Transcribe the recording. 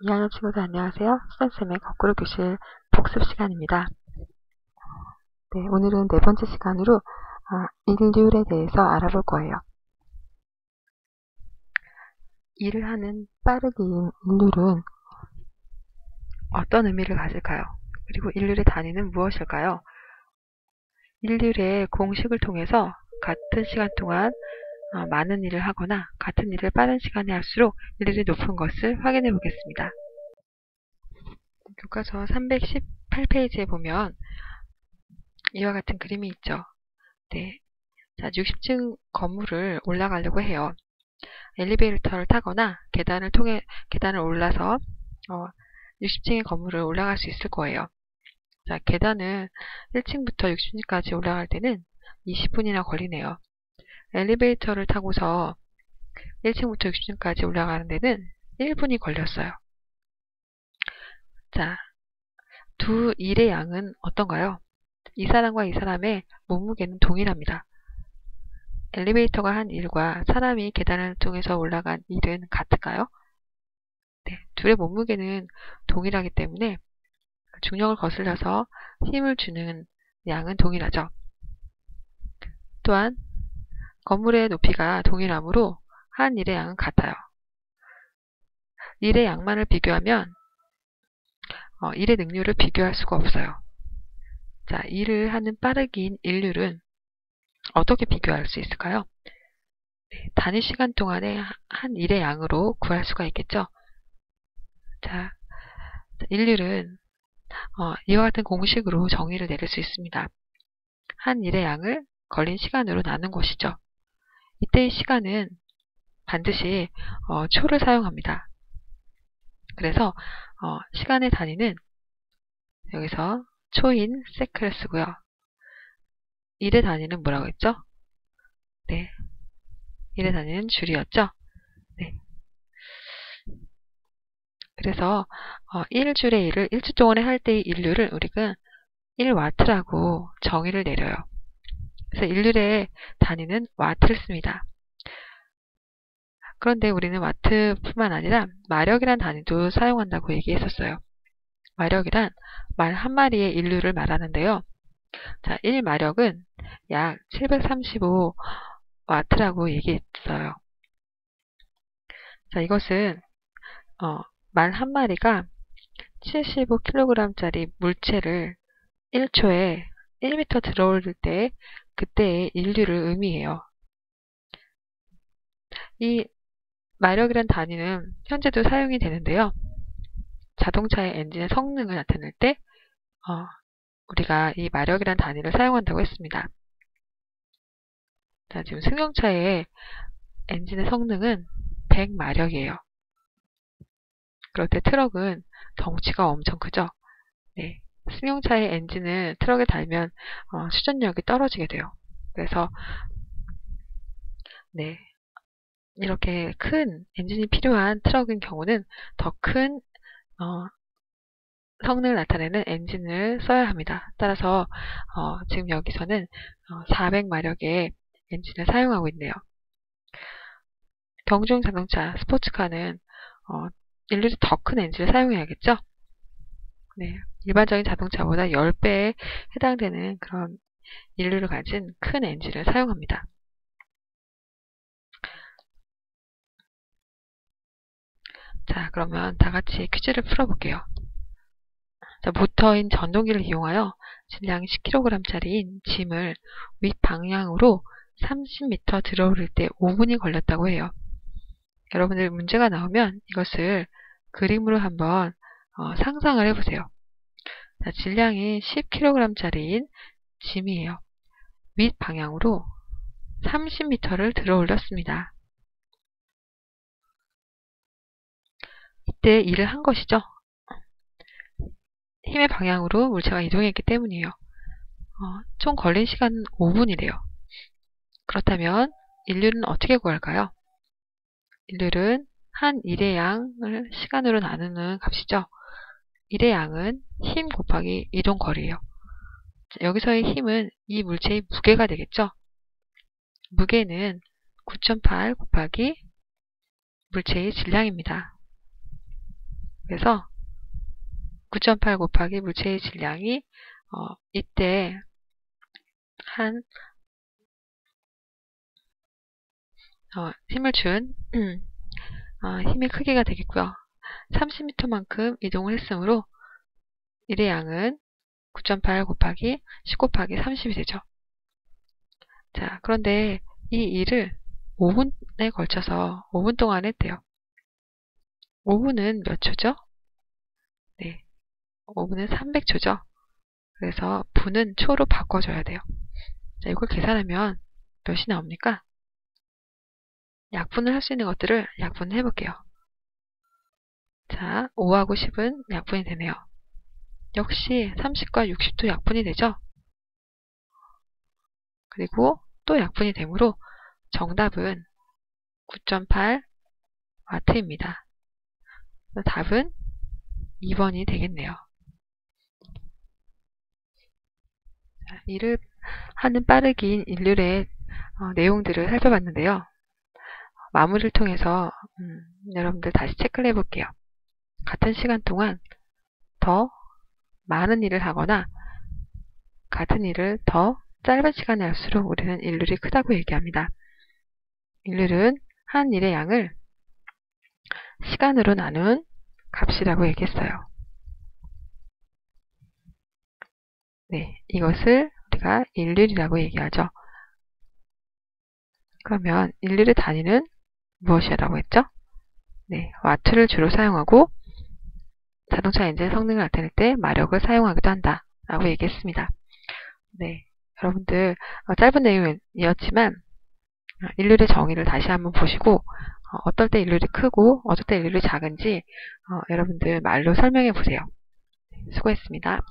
이하연 친구들 안녕하세요. 수전쌤의 거꾸로 교실 복습 시간입니다. 네, 오늘은 네 번째 시간으로 인류에 대해서 알아볼 거예요. 일을 하는 빠르기인 인류는 어떤 의미를 가질까요? 그리고 인류의 단위는 무엇일까요? 인류의 공식을 통해서 같은 시간 동안 많은 일을 하거나 같은 일을 빠른 시간에 할수록 일률이 높은 것을 확인해 보겠습니다. 교과서 318페이지에 보면 이와 같은 그림이 있죠. 네. 자, 60층 건물을 올라가려고 해요. 엘리베이터를 타거나 계단을 올라서 60층의 건물을 올라갈 수 있을 거예요. 자, 계단은 1층부터 60층까지 올라갈 때는 20분이나 걸리네요. 엘리베이터를 타고서 1층부터 60층까지 올라가는 데는 1분이 걸렸어요. 자, 두 일의 양은 어떤가요? 이 사람과 이 사람의 몸무게는 동일합니다. 엘리베이터가 한 일과 사람이 계단을 통해서 올라간 일은 같을까요? 네, 둘의 몸무게는 동일하기 때문에 중력을 거슬려서 힘을 주는 양은 동일하죠. 또한 건물의 높이가 동일하므로 한 일의 양은 같아요. 일의 양만을 비교하면 일의 능률을 비교할 수가 없어요. 자, 일을 하는 빠르기인 인류는 어떻게 비교할 수 있을까요? 네, 단위 시간 동안의 한 일의 양으로 구할 수가 있겠죠. 자, 인류는 이와 같은 공식으로 정의를 내릴 수 있습니다. 한 일의 양을 걸린 시간으로 나눈 것이죠. 이때의 시간은 반드시 초를 사용합니다. 그래서 시간의 단위는 여기서 초인 세크를 쓰고요. 일의 단위는 뭐라고 했죠? 네, 일의 단위는 줄이었죠. 네. 그래서 1줄의 일을 1주 동안에 할 때의 인류를 우리가 1와트라고 정의를 내려요. 그래서 인류의 단위는 와트를 씁니다. 그런데 우리는 와트뿐만 아니라 마력이란 단위도 사용한다고 얘기했었어요. 마력이란 말 한 마리의 인류를 말하는데요. 자, 1마력은 약 735와트라고 얘기했어요. 자, 이것은 말 한 마리가 75kg짜리 물체를 1초에 1m 들어올릴 때 그때의 인류를 의미해요. 이 마력이란 단위는 현재도 사용이 되는데요. 자동차의 엔진의 성능을 나타낼 때 우리가 이 마력이란 단위를 사용한다고 했습니다. 자, 지금 승용차의 엔진의 성능은 100마력이에요. 그럴 때 트럭은 덩치가 엄청 크죠. 네, 승용차의 엔진을 트럭에 달면 추진력이 떨어지게 돼요. 그래서 네, 이렇게 큰 엔진이 필요한 트럭인 경우는 더 큰 성능을 나타내는 엔진을 써야 합니다. 따라서 지금 여기서는 400마력의 엔진을 사용하고 있네요. 경주용 자동차, 스포츠카는 일일이 더 큰 엔진을 사용해야겠죠? 네, 일반적인 자동차보다 10배에 해당되는 그런 인류를 가진 큰 엔진을 사용합니다. 자, 그러면 다 같이 퀴즈를 풀어볼게요. 자, 모터인 전동기를 이용하여 질량이 10kg짜리인 짐을 윗방향으로 30m 들어올릴 때 5분이 걸렸다고 해요. 여러분들 문제가 나오면 이것을 그림으로 한번 상상을 해보세요. 자, 질량이 10kg짜리인 짐이에요. 윗방향으로 30m를 들어 올렸습니다. 이때 일을 한 것이죠. 힘의 방향으로 물체가 이동했기 때문이에요. 총 걸린 시간은 5분이래요. 그렇다면 인류는 어떻게 구할까요? 인류는 한 일의 양을 시간으로 나누는 값이죠. 일의 양은 힘 곱하기 이동 거리예요. 여기서의 힘은 이 물체의 무게가 되겠죠. 무게는 9.8 곱하기 물체의 질량입니다. 그래서 9.8 곱하기 물체의 질량이 이때 한 힘을 준 힘의 크기가 되겠고요. 30m만큼 이동을 했으므로 일의 양은 9.8 곱하기 10 곱하기 30이 되죠. 자, 그런데 이 일을 5분에 걸쳐서 5분 동안 했대요. 5분은 몇 초죠? 네, 5분은 300초죠. 그래서 분은 초로 바꿔줘야 돼요. 자, 이걸 계산하면 몇이 나옵니까? 약분을 할 수 있는 것들을 약분을 해볼게요. 자, 5하고 10은 약분이 되네요. 역시 30과 60도 약분이 되죠? 그리고 또 약분이 되므로 정답은 9.8 와트입니다. 답은 2번이 되겠네요. 자, 일을 하는 빠르긴 일률의 내용들을 살펴봤는데요. 마무리를 통해서 여러분들 다시 체크를 해볼게요. 같은 시간 동안 더 많은 일을 하거나 같은 일을 더 짧은 시간에 할수록 우리는 일률이 크다고 얘기합니다. 일률은 한 일의 양을 시간으로 나눈 값이라고 얘기했어요. 네, 이것을 우리가 일률이라고 얘기하죠. 그러면 일률의 단위는 무엇이라고 했죠? 네, 와트를 주로 사용하고 자동차 엔진 성능을 나타낼 때 마력을 사용하기도 한다 라고 얘기했습니다. 네, 여러분들 짧은 내용이었지만 일률의 정의를 다시 한번 보시고 어떨 때 일률이 크고 어떨 때 일률이 작은지 여러분들 말로 설명해 보세요. 수고했습니다.